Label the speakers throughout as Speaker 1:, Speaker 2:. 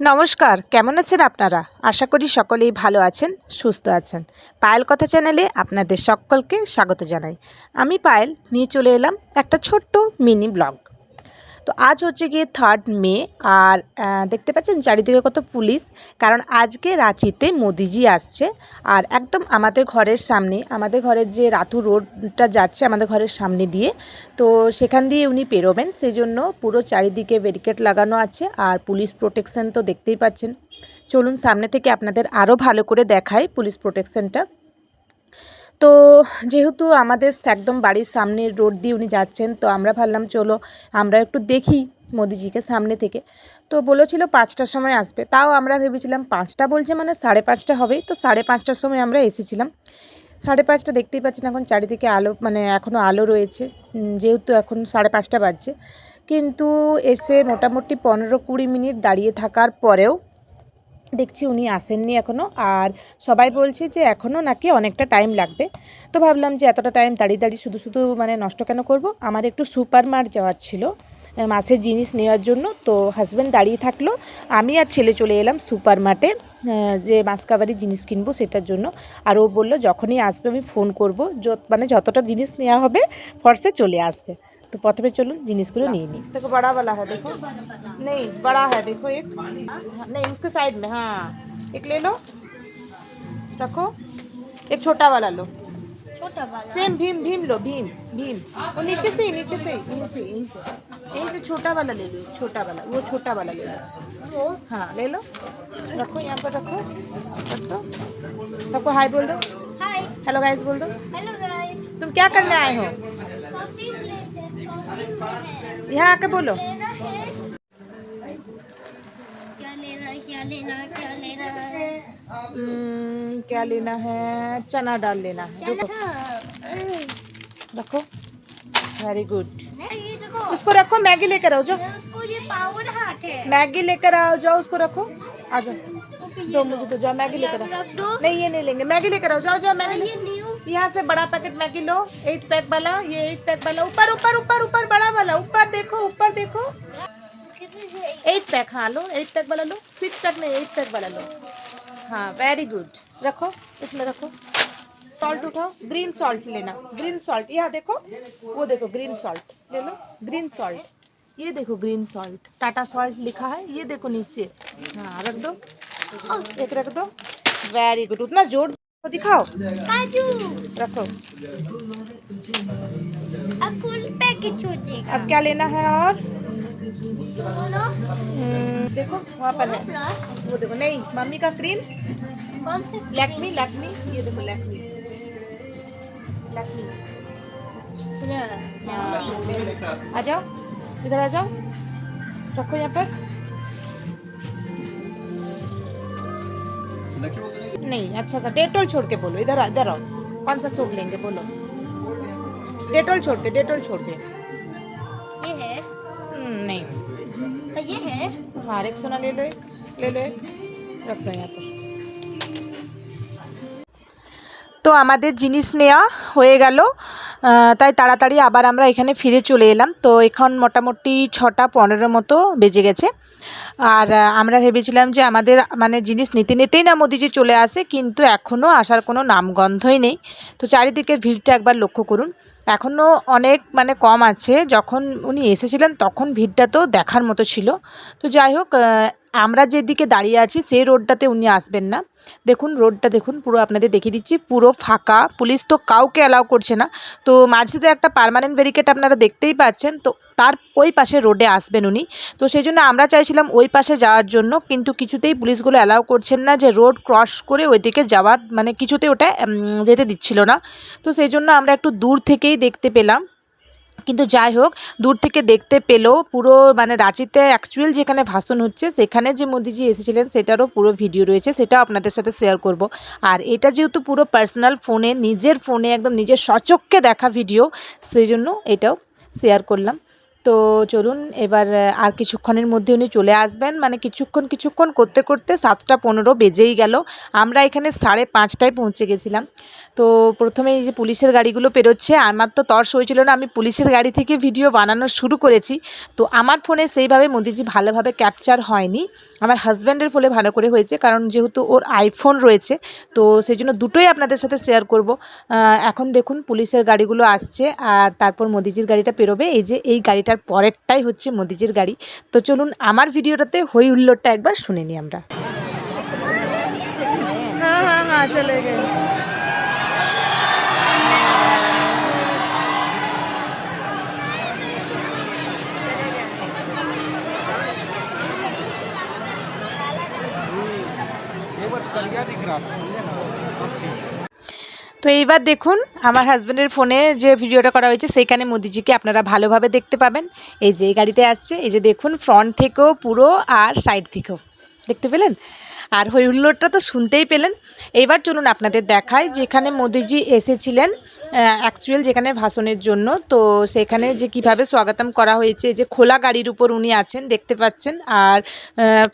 Speaker 1: নমস্কার, কেমন আছেন আপনারা? আশা করি সকলেই ভালো আছেন, সুস্থ আছেন। পায়েল কথা চ্যানেলে আপনাদের সকলকে স্বাগত জানাই। আমি পায়েল নিয়ে চলে এলাম একটা ছোট্ট মিনি ব্লগ। তো আজ হচ্ছে গিয়ে 3 মে আর দেখতে পাচ্ছেন চারিদিকে কত পুলিশ, কারণ আজকে রাঁচিতে মোদিজি আসছে। আর একদম আমাদের ঘরের সামনে, আমাদের ঘরের যে রাতু রোডটা যাচ্ছে আমাদের ঘরের সামনে দিয়ে, তো সেখান দিয়ে উনি পেরোবেন, সেই জন্য পুরো চারিদিকে ব্যারিকেড লাগানো আছে আর পুলিশ প্রোটেকশন তো দেখতেই পাচ্ছেন। চলুন সামনে থেকে আপনাদের আরও ভালো করে দেখাই পুলিশ প্রোটেকশনটা। তো যেহেতু আমাদের একদম বাড়ির সামনের রোড দিয়ে উনি যাচ্ছেন, তো আমরা ভাবলাম চলো আমরা একটু দেখি মোদিজিকে সামনে থেকে। তো বলেছিল 5টার সময় আসবে, তাও আমরা ভেবেছিলাম 5টা বলছে মানে 5:30 হবেই, তো 5:30টার সময় আমরা এসেছিলাম। 5:30 দেখতেই পাচ্ছেন এখন চারিদিকে আলো, মানে এখনও আলো রয়েছে, যেহেতু এখন 5:30 বাজছে। কিন্তু এসে মোটামুটি 15-20 মিনিট দাঁড়িয়ে থাকার পরেও দেখছি উনি আসেননি এখনও, আর সবাই বলছে যে এখনও নাকি অনেকটা টাইম লাগবে। তো ভাবলাম যে এতটা টাইম দাঁড়িয়ে দাঁড়িয়ে শুধু শুধু মানে নষ্ট কেন করব। আমার একটু সুপার মার্ট যাওয়ার ছিল মাছের জিনিস নেওয়ার জন্য, তো হাজব্যান্ড দাঁড়িয়ে থাকলো, আমি আর ছেলে চলে এলাম সুপার মার্টে যে মাছ কাবারির জিনিস কিনবো সেটার জন্য। আর ও বললো যখনই আসবে আমি ফোন করবো, মানে যতটা জিনিস নেওয়া হবে ফর্সে চলে আসবে। তো প্রথমে চলুন জিনিসগুলো নিয়ে নিই। দেখো বড়া वाला है, देखो नहीं बड़ा है, देखो एक नहीं उसके साइड में, हाँ एक ले लो, रखो। एक छोटा वाला लो,
Speaker 2: छोटा वाला
Speaker 1: सेम भीम भीम लो, भीम भीम वो नीचे से यहीं से यहीं से छोटा वाला ले लो, एक छोटा वाला, वो छोटा वाला ले लो,
Speaker 2: वो
Speaker 1: हाँ ले लो, रखो यहाँ पर रखो, रख दो। सबको हाय बोल दो,
Speaker 2: हाय
Speaker 1: हेलो गाइस बोल दो।
Speaker 2: हेलो गाइस
Speaker 1: तुम क्या करने आए हो?
Speaker 2: शॉपिंग
Speaker 1: यहाँ आके बोलो।
Speaker 2: क्या लेना है क्या लेना है क्या लेना है
Speaker 1: क्या लेना है? चना दाल लेना है,
Speaker 2: चलो
Speaker 1: देखो रखो, वेरी गुड।
Speaker 2: ये देखो
Speaker 1: उसको रखो, मैगी लेकर आओ, जाओ
Speaker 2: उसको ये पावर हाथ है
Speaker 1: मैगी लेकर आओ, जाओ उसको रखो, आ जाओ।
Speaker 2: ओके
Speaker 1: दो मुझे तो, जाओ मैगी लेकर आओ।
Speaker 2: रख दो
Speaker 1: नहीं ये नहीं लेंगे, मैगी लेकर आओ, जाओ जाओ मैगी
Speaker 2: ये न्यू
Speaker 1: यहाँ से बड़ा पैकेट मैगी लो, 8 पैक वाला, ये 8 पैक वाला, ऊपर ऊपर ऊपर ऊपर बड़ा वाला, ऊपर देखो ऊपर देखो, 8 पैक, हाँ लो 8 पैक वाला लो, 6 पैक नहीं 8 पैक वाला लो, हाँ वेरी गुड। रखो इसमें रखो, सॉल्ट उठाओ, ग्रीन सॉल्ट लेना, ग्रीन सॉल्ट यहाँ देखो, वो देखो ग्रीन सॉल्ट ले लो, ग्रीन सॉल्ट, ये देखो ग्रीन सॉल्ट, टाटा सॉल्ट लिखा है, ये देखो नीचे, हाँ रख दो, एक रख दो, वेरी गुड। उतना जोर दिखाओ,
Speaker 2: काजू
Speaker 1: रखो।
Speaker 2: अब फुल पैकेट हो जाएगा
Speaker 1: अब क्या लेना है और?
Speaker 2: बोलो
Speaker 1: देखो वहाँ पर है,
Speaker 2: प्लस
Speaker 1: वो देखो, नहीं मम्मी का क्रीम,
Speaker 2: कौन से
Speaker 1: लैक्मी लैक्मी, ये देखो लैक्मी लैक्मी, हाँ, आ जाओ इधर आ जाओ, रखो यहाँ पर। नहीं अच्छा सा डेटोल छोड़ के बोलो, इधर इधर आओ, कौन सा सोप लेंगे बोलो, डेटोल छोड़ के, डेटोल छोड़ के।
Speaker 2: ये है
Speaker 1: नहीं
Speaker 2: तो ये है
Speaker 1: हाँ एक सोना ले लो, एक ले लो, एक रख दो यहाँ पर। তো আমাদের জিনিস নেওয়া হয়ে গেল, তাই তাড়াতাড়ি আবার আমরা এখানে ফিরে চলে এলাম। তো এখন মোটামুটি 6:15 মতো বেজে গেছে। আর আমরা ভেবেছিলাম যে আমাদের মানে জিনিস নিতে নিতেই না মোদিজি চলে আসে, কিন্তু এখনও আসার কোনো নামগন্ধই নেই। তো চারিদিকে ভিড়টা একবার লক্ষ্য করুন, এখনও অনেক মানে কম আছে, যখন উনি এসেছিলেন তখন ভিড়টা তো দেখার মতো ছিল। তো যাই হোক, আমরা যেদিকে দাঁড়িয়ে আছি সেই রোডটাতে উনি আসবেন না। দেখুন রোডটা দেখুন, পুরো আপনাদের দেখিয়ে দিচ্ছি, পুরো ফাঁকা, পুলিশ তো কাউকে অ্যালাউ করছে না। তো মাঝে তো একটা পার্মানেন্ট ব্যারিকেড আপনারা দেখতেই পাচ্ছেন, তো তার ওই পাশে রোডে আসবেন উনি। তো সেই জন্য আমরা চাইছিলাম ওই পাশে যাওয়ার জন্য, কিন্তু কিছুতেই পুলিশগুলো অ্যালাউ করছেন না, যে রোড ক্রস করে ওইদিকে যাওয়ার মানে কিছুতেই ওটা যেতে দিচ্ছিল না। তো সেই জন্য আমরা একটু দূর থেকেই দেখতে পেলাম, কিন্তু যাই হোক দূর থেকে দেখতে পেলেও পুরো মানে রাঁচিতে অ্যাকচুয়াল যেখানে ভাষণ হচ্ছে সেখানে যে মোদিজি এসেছিলেন সেটারও পুরো ভিডিও রয়েছে, সেটাও আপনাদের সাথে শেয়ার করব। আর এটা যেহেতু পুরো পার্সোনাল ফোনে, নিজের ফোনে একদম নিজের স্বচক্ষে দেখা ভিডিও, সেই জন্য এটাও শেয়ার করলাম। তো চলুন এবার আর কিছুক্ষণের মধ্যে উনি চলে আসবেন, মানে কিছুক্ষণ করতে করতে 7:15 বেজেই গেল। আমরা এখানে 5:30টায় পৌঁছে গেছিলাম। তো প্রথমে এই যে পুলিশের গাড়িগুলো পেরোচ্ছে, আমার তো তর্স হয়েছিল না, আমি পুলিশের গাড়ি থেকে ভিডিও বানানো শুরু করেছি। তো আমার ফোনে সেইভাবে মোদিজি ভালোভাবে ক্যাপচার হয়নি, আমার হাজব্যান্ডের ফোনে ভালো করে হয়েছে, কারণ যেহেতু ওর আইফোন রয়েছে, তো সেই জন্য দুটোই আপনাদের সাথে শেয়ার করব। এখন দেখুন পুলিশের গাড়িগুলো আসছে আর তারপর মোদিজির গাড়িটা পেরোবে। এই যে এই গাড়িটার পরেরটাই হচ্ছে মোদিজির গাড়ি। তো চলুন আমার ভিডিওটাতে হই হুল্লোড়টা একবার শুনে নিই আমরা। হ্যাঁ চলে গেল। তো এইবার দেখুন আমার হাজব্যান্ডের ফোনে যে ভিডিওটা করা হয়েছে সেইখানে মোদিজিকে আপনারা ভালোভাবে দেখতে পাবেন। এই যে এই গাড়িটায় আসছে, এই যে দেখুন ফ্রন্ট থেকেও পুরো আর সাইড থেকেও দেখতে পেলেন, আর হই হুল্লোড়টা তো শুনতেই পেলেন। এবার চলুন আপনাদের দেখায় যেখানে মোদিজি এসেছিলেন অ্যাকচুয়াল যেখানে ভাষণের জন্য, তো সেখানে যে কিভাবে স্বাগতম করা হয়েছে। যে খোলা গাড়ির উপর উনি আছেন দেখতে পাচ্ছেন, আর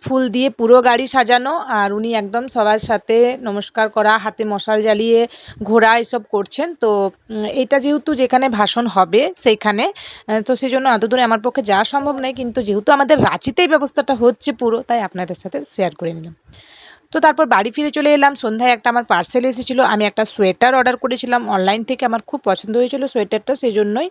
Speaker 1: ফুল দিয়ে পুরো গাড়ি সাজানো, আর উনি একদম সবার সাথে নমস্কার করা, হাতে মশাল জ্বালিয়ে ঘোরা এসব করছেন। তো এটা যেহেতু যেখানে ভাষণ হবে সেইখানে, তো সেই জন্য এত দূরে আমার পক্ষে যাওয়া সম্ভব নয়, কিন্তু যেহেতু আমাদের রাঁচিতেই ব্যবস্থাটা হচ্ছে পুরো, তাই আপনাদের সাথে শেয়ার করে নিলাম। তো তারপর বাড়ি ফিরে চলে এলাম। সন্ধ্যায় একটা আমার পার্সেল এসেছিলো, আমি একটা সোয়েটার অর্ডার করেছিলাম অনলাইন থেকে, আমার খুব পছন্দ হয়েছিল সোয়েটারটা, সেই জন্যই।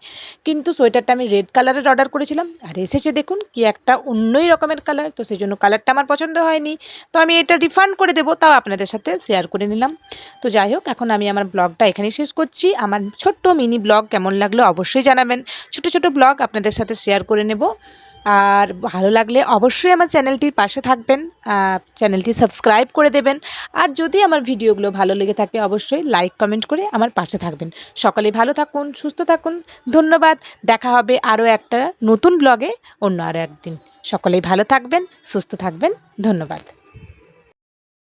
Speaker 1: কিন্তু সোয়েটারটা আমি রেড কালারের অর্ডার করেছিলাম, আর এসেছে দেখুন কি একটা অন্যই রকমের কালার, তো সেই জন্য কালারটা আমার পছন্দ হয়নি। তো আমি এটা রিফান্ড করে দেবো, তাও আপনাদের সাথে শেয়ার করে নিলাম। তো যাই হোক, এখন আমি আমার ব্লগটা এখানেই শেষ করছি। আমার ছোট্ট মিনি ব্লগ কেমন লাগলো অবশ্যই জানাবেন। ছোট ব্লগ আপনাদের সাথে শেয়ার করে নেব। আর ভালো লাগলে অবশ্যই আমার চ্যানেলটির পাশে থাকবেন, চ্যানেলটি সাবস্ক্রাইব করে দেবেন। আর যদি আমার ভিডিওগুলো ভালো লেগে থাকে অবশ্যই লাইক কমেন্ট করে আমার পাশে থাকবেন। সকলে ভালো থাকুন, সুস্থ থাকুন, ধন্যবাদ। দেখা হবে আরও একটা নতুন ব্লগে অন্য আরও একদিন। সকলেই ভালো থাকবেন, সুস্থ থাকবেন, ধন্যবাদ।